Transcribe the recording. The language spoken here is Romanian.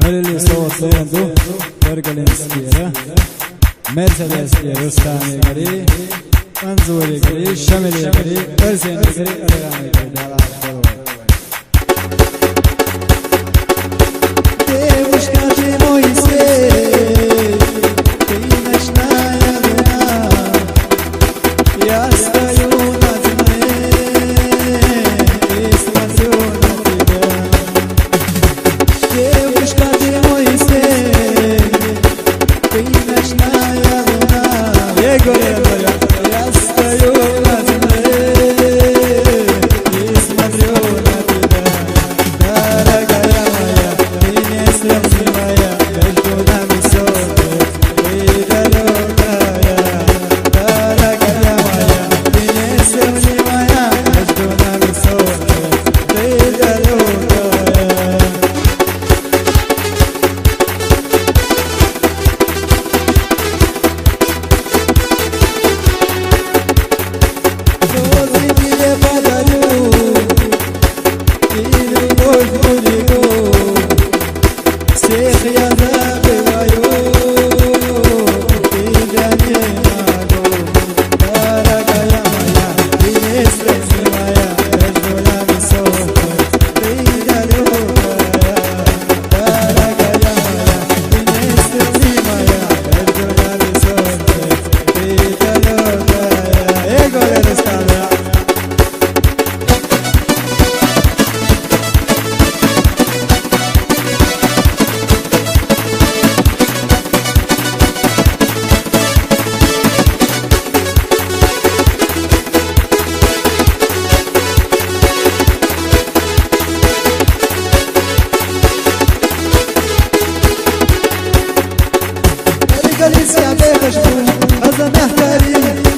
Melili soğutlayandu Bergalin skiyere Mercedes skiyere Rüstami gari Manzuri gari Şamili gari Persiyani gari Aragami gari Devuşkati moise Kıynaşnaya duna Yastayun azme İsmasyun atide Devuşkati moise Kıynaşnaya duna Ye göre Yastayun azme İsmasyun atide Daragaya maya Inesya simaya Vejduna misote Vidalokaya Daragaya maya Inesya simaya Vejduna misote Vidalokaya Sozimiye padalu İlu boşmuligo Sekh yaza bevayo İdaniye nago Daragaya maya Inesya simaya Vejduna misote Vidalokaya Daragaya maya Inesya simaya Vejduna misote Vidalokaya Egole restana Galicia bexشبو از محتری